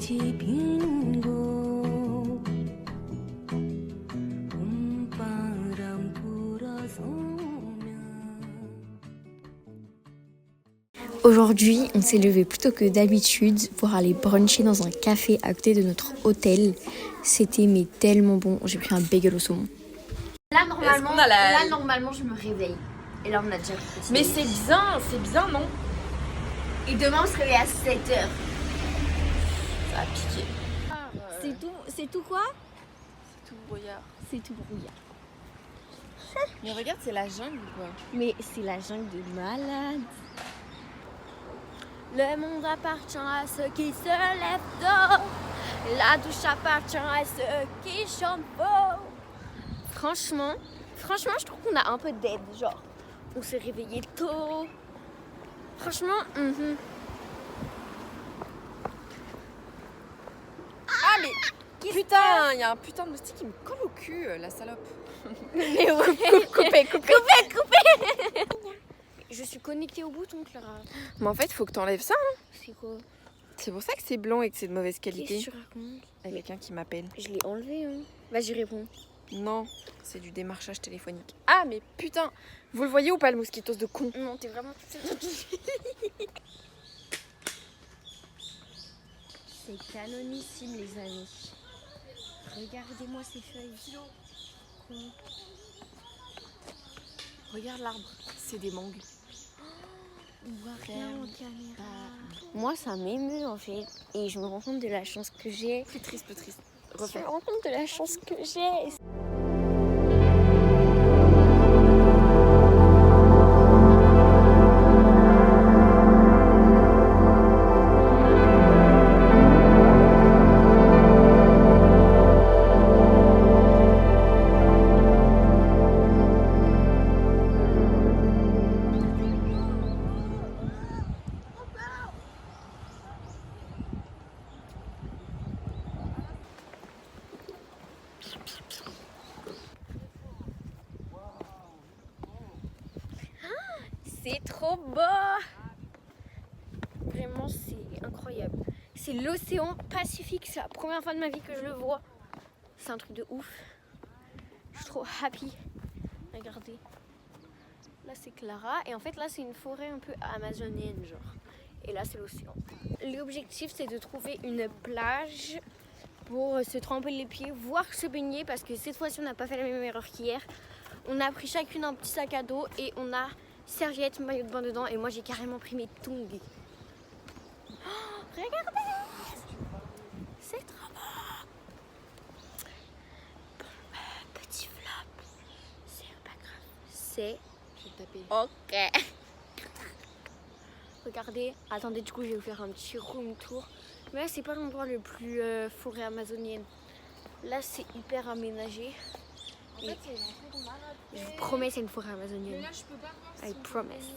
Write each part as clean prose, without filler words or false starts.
꽃이 핀 곳 봄바람 불어서 Aujourd'hui, on s'est levé plus tôt que d'habitude pour aller bruncher dans un café à côté de notre hôtel. C'était mais tellement bon, j'ai pris un bagel au saumon. Là normalement je me réveille. Et là on a déjà pris. Mais c'est bien non? Et demain on se réveille à 7h. Ça a piqué. C'est tout quoi? C'est tout brouillard. C'est tout brouillard. Mais regarde, c'est la jungle quoi. Mais c'est la jungle de malade. Le monde appartient à ceux qui se lèvent tôt. La douche appartient à ceux qui chantent faux. Franchement, je trouve qu'on a un peu d'aide. Genre, on s'est réveillé tôt. Franchement, Ah mais putain, il y a un putain de moustique qui me colle au cul, la salope. Mais coupez. Je suis connectée au bouton, Clara. Mais en fait, faut que t'enlèves ça. Hein. C'est quoi? C'est pour ça que c'est blanc et que c'est de mauvaise Qu'est-ce qualité. que tu racontes? Il y a quelqu'un qui m'appelle. Je l'ai enlevé, hein. Vas-y, réponds. Non, c'est du démarchage téléphonique. Ah mais putain, vous le voyez ou pas le mosquitos de con? Non, t'es vraiment... C'est canonissime, les amis. Regardez-moi ces feuilles. Quoi? Regarde l'arbre, c'est des mangues. On voit rien en caméra. Moi, ça m'émeut en fait. Et je me rends compte de la chance que j'ai. Plus triste. Je me rends compte de la chance que j'ai. C'est trop beau! Vraiment, c'est incroyable. C'est l'océan Pacifique. C'est la première fois de ma vie que je le vois. C'est un truc de ouf. Je suis trop happy. Regardez. Là, c'est Clara. Et en fait, là, c'est une forêt un peu amazonienne, genre. Et là, c'est l'océan. L'objectif, c'est de trouver une plage pour se tremper les pieds, voire se baigner. Parce que cette fois-ci, on n'a pas fait la même erreur qu'hier. On a pris chacune un petit sac à dos et on a serviette, maillot de bain dedans. Et moi, j'ai carrément pris mes tongs. Oh, regardez! C'est trop beau! Bon, petit flop. C'est pas grave. C'est Je vais te taper. ok. Regardez. Attendez, du coup, je vais vous faire un petit room tour. Mais là, c'est pas l'endroit le plus forêt amazonienne. Là, c'est hyper aménagé. En fait, c'est l'entrée qu'on a raté. Je vous promets, c'est une forêt amazonienne. Mais là, je peux pas voir. I promise.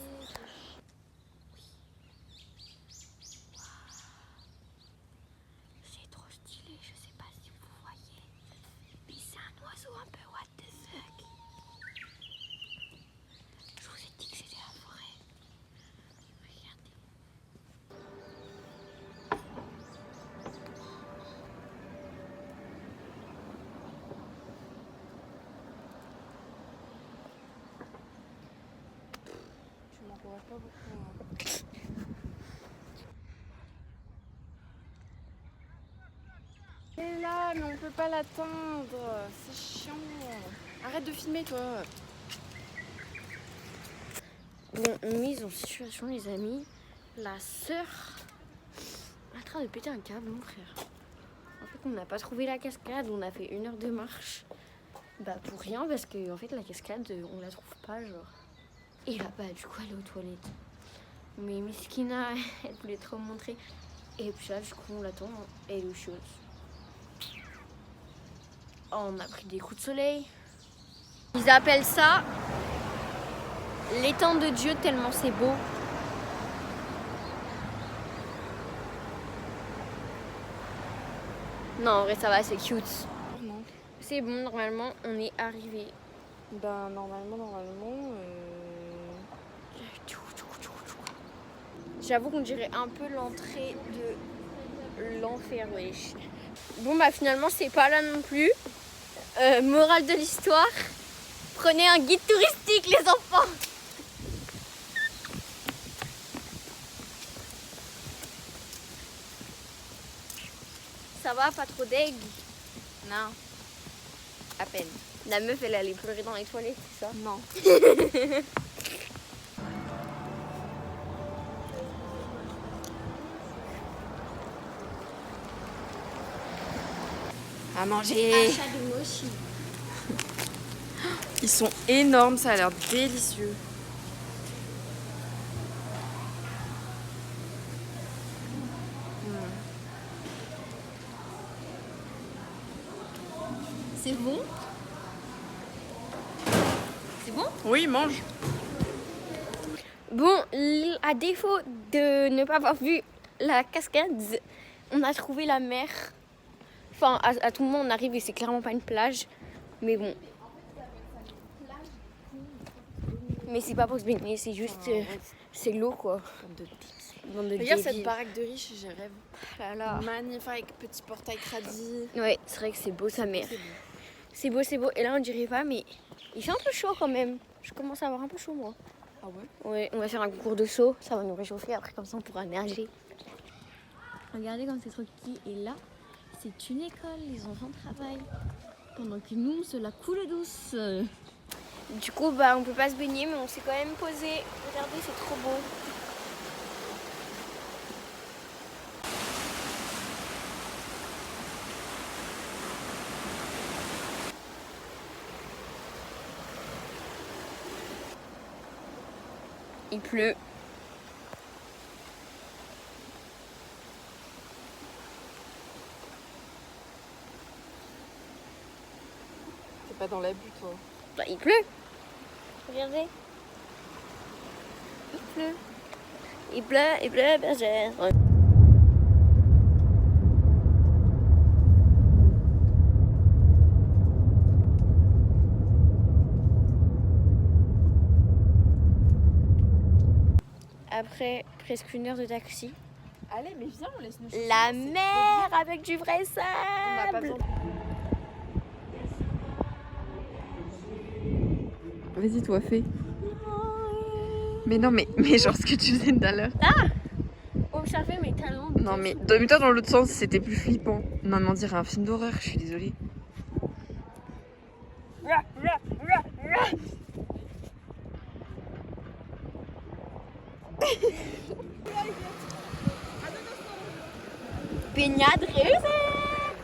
C'est trop stylé, je sais pas si vous voyez. Mais c'est un oiseau un peu what the fuck. Je vous ai dit que c'était la forêt. Regardez. Tu m'encourages pas beaucoup. Hein. Elle est là, mais on peut pas l'atteindre. C'est chiant. Arrête de filmer, toi. Bon, mise en situation, les amis. La sœur est en train de péter un câble, mon frère. En fait, on n'a pas trouvé la cascade, on a fait 1 heure de marche. Bah, pour rien, parce que en fait, la cascade, on la trouve pas, genre. Et là, bah, du coup, elle est aux toilettes. Mais Miskina, elle voulait trop montrer. Et puis là, du coup, on l'attend. Elle est chaude. Oh, on a pris des coups de soleil. Ils appellent ça l'étang de Dieu, tellement c'est beau. Non, en vrai, ça va, c'est cute. Non. C'est bon, normalement, on est arrivé. Ben, normalement. J'avoue qu'on dirait un peu l'entrée de l'enfer, wesh. Bon bah finalement c'est pas là non plus. Morale de l'histoire, prenez un guide touristique les enfants. Ça va, pas trop deg? Non. À peine. La meuf elle allait pleurer dans les toilettes, c'est ça? Non. À manger. Achat de mochi. Ils sont énormes, ça a l'air délicieux. C'est bon? C'est bon? Oui, mange. Bon, à défaut de ne pas avoir vu la cascade, on a trouvé la mer. Enfin, à tout moment on arrive et c'est clairement pas une plage. Mais bon. Mais c'est pas pour se baigner, c'est juste... c'est l'eau quoi. Bande de Regarde débiles. cette baraque de riche, j'y rêve. Là, là. Magnifique, petit portail tradit. Ouais, c'est vrai que c'est beau sa mère. C'est beau, c'est beau. Et là on dirait pas, mais il fait un peu chaud quand même. Je commence à avoir un peu chaud moi. Ah ouais? Ouais, on va faire un concours de saut, ça va nous réchauffer, après comme ça on pourra nager. Regardez comme c'est trop petit. Et là, c'est une école, les enfants travaillent. Pendant que nous, on se la coule douce. Du coup, bah on peut pas se baigner, mais on s'est quand même posé. Regardez, c'est trop beau. Il pleut. T'es pas dans l'abus, toi. Bah, il pleut. Regardez. Il pleut. Il pleut, bergère. Après presque 1 heure de taxi. Allez, mais viens, on laisse nos chaussures. La c'est trop mer avec du vrai bien. On n'a pas sable. besoin. Vas-y, toi, fais. Mais non, mais genre ce que tu faisais tout à l'heure. Observez mes talons. Non, mais donne-toi dans l'autre sens, c'était plus flippant. Non, mais on dirait un film d'horreur, je suis désolée. Baignade réussie.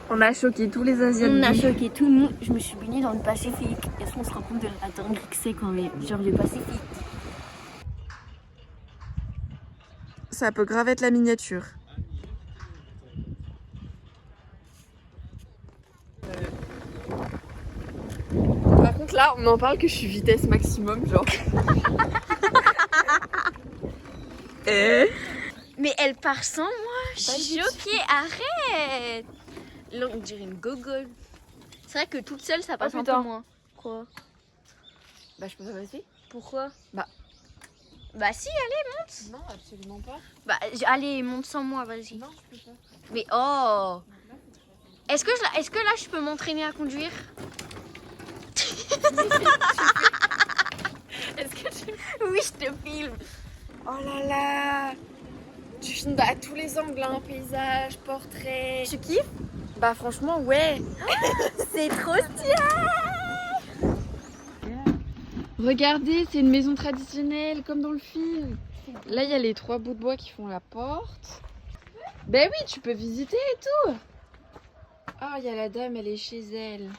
On a choqué tous les Asiatiques. On a choqué tout le monde. Je me suis baignée dans le Pacifique. Est-ce qu'on se rend compte de la dinguerie que c'est quand même? Genre le Pacifique. Ça peut grave être la miniature. Par contre là, on en parle que je suis vitesse maximum, genre. Mais elle part sans moi. Je suis choquée. Arrête. Là, on dirait une gogole. C'est vrai que toute seule, ça passe un peu putain. moins. Quoi? Bah je peux pas passer? Pourquoi? Bah si, allez. non, absolument pas. Bah, allez, monte sans moi, vas-y. Non, je peux pas. Mais oh! Est-ce que là, je peux m'entraîner à conduire? Est-ce que tu... Oui, je te filme. Oh là là! Tu filmes à tous les angles, hein, paysage, portrait. Tu kiffes? Bah franchement, ouais. C'est trop stylé! Regardez, c'est une maison traditionnelle, comme dans le film. Là, il y a les 3 bouts de bois qui font la porte. Ben oui, tu peux visiter et tout. Ah, il y a la dame, elle est chez elle.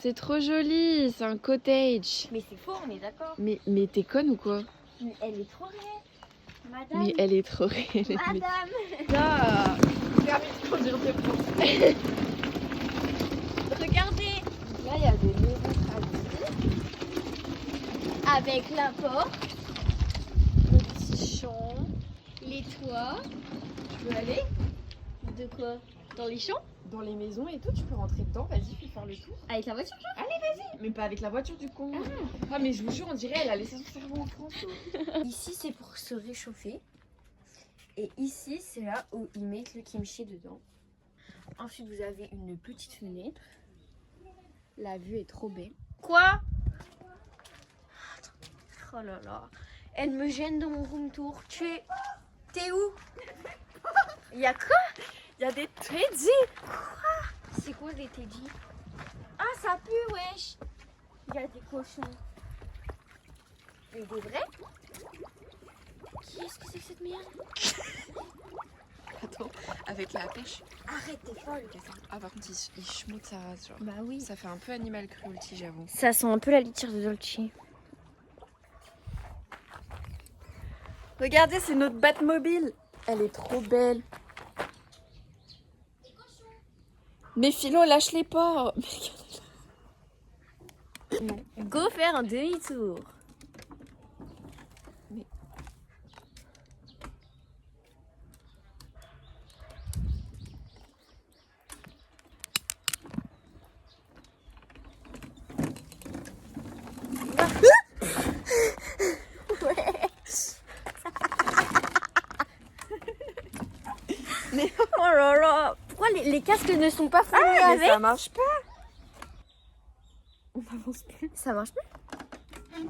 C'est trop joli, c'est un cottage. Mais c'est faux, on est d'accord. Mais t'es conne ou quoi? Mais elle est trop raide. Madame. Mais elle est trop réelle. Madame. Ça, permis de conduire de français. Regardez. Là, il y a des maisons tradies. Avec la porte, Le petit champ. les toits. Tu veux aller? De quoi? Dans les champs? dans les maisons et tout, tu peux rentrer dedans, vas-y, fais faire le tour. Avec la voiture? Mais pas avec la voiture du con. Ah mais je vous jure, on dirait elle a laissé son cerveau en France. Ici, c'est pour se réchauffer. Et ici, c'est là où ils mettent le kimchi dedans. Ensuite, vous avez une petite fenêtre. La vue est trop belle. Quoi? Oh là là. Elle me gêne dans mon room tour. T'es où? Il y a quoi? Il y a des teddy. C'est quoi des teddy? Ah, ça pue, wesh. Il y a des cochons. Et des vrais? Qu'est-ce que c'est que cette merde? Attends, avec la pêche. Arrête, t'es folle. Ah par contre, il schmoute sa race, genre. Bah oui. Ça fait un peu animal cruelty, j'avoue. Ça sent un peu la litière de Dolce. Regardez, c'est notre Batmobile. Elle est trop belle. Mais Philo, lâche les pas. Go faire un demi-tour. Mais oh là là, pourquoi les casques ne sont pas fournis Mais avec? ça marche pas. On avance plus. Ça marche plus?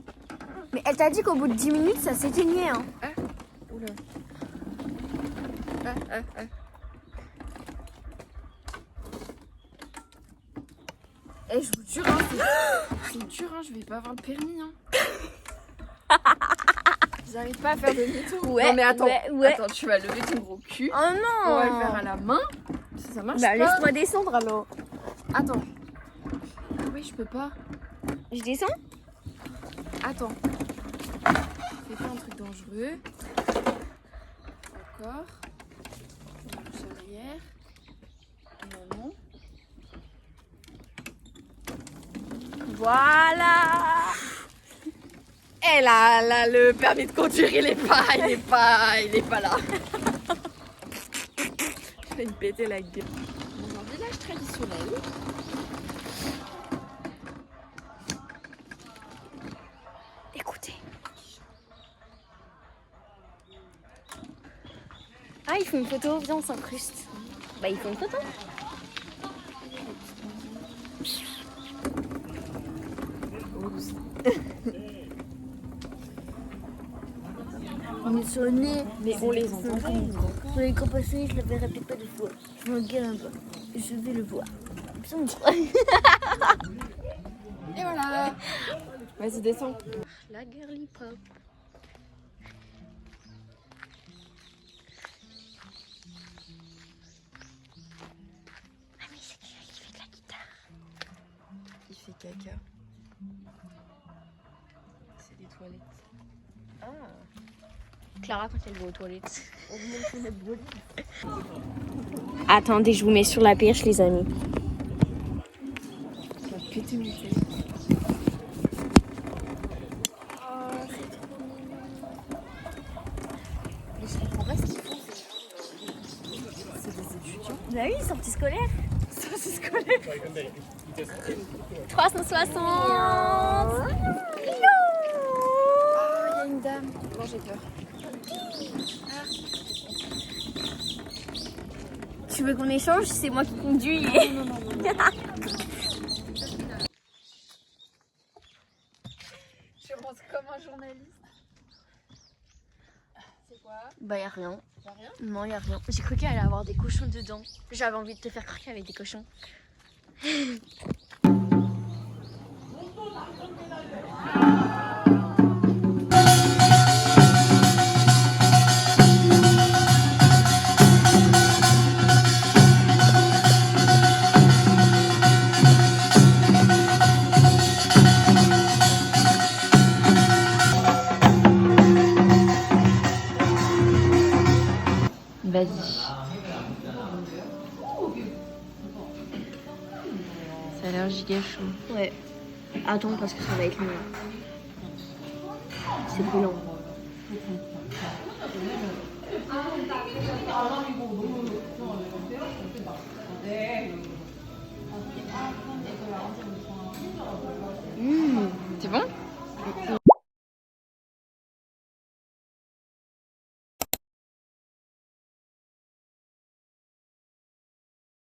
Mais elle t'a dit qu'au bout de 10 minutes, ça s'éteignait. Hein. Oula. Et je vous jure, hein, C'est dur, hein, je vais pas avoir le permis. Hein. J'arrive pas à faire demi-tour. Ouais, non mais attends, ouais. attends, tu vas lever ton gros cul. oh non. On va le faire à la main. Ça marche Bah pas. laisse-moi descendre alors. Attends. Oui, je peux pas. Je descends? Attends. Fais pas un truc dangereux. D'accord. On marche arrière. Non. Voilà. Et là, le permis de conduire, il est pas là. Je vais me péter la gueule. Dans un village traditionnel. Écoutez. Ah, il faut une photo, viens, on s'incruste. Bah, il faut une photo. On est sur le nez. Mais on les entend pas. Sur les grands passés, je le verrai peut-être pas deux fois. Je me regarde un peu. Je vais le voir. Et voilà. Vas-y, descends. La girly pop. Ah mais c'est qui fait de la guitare? Il fait caca. C'est des toilettes. Ah. Clara quand elle va aux toilettes. Attendez, je vous mets sur la perche les amis. Tu vas péter mon tête. Mais je comprends pas ce qu'ils font. C'est des étudiants. Bah oui, sortie scolaire. Sortie scolaire. 360. Ah, il y a une dame. Non, j'ai peur. Tu veux qu'on échange? C'est moi qui conduis. Non. Je rentre comme un journaliste. C'est quoi? Bah y'a rien. Y'a rien? Non, y'a rien. J'ai cru qu'il allait avoir des cochons dedans. J'avais envie de te faire croire qu'il y avait des cochons. Vas-y. Ça a l'air giga chaud. Ouais. Attends parce que ça va être long. C'est brûlant.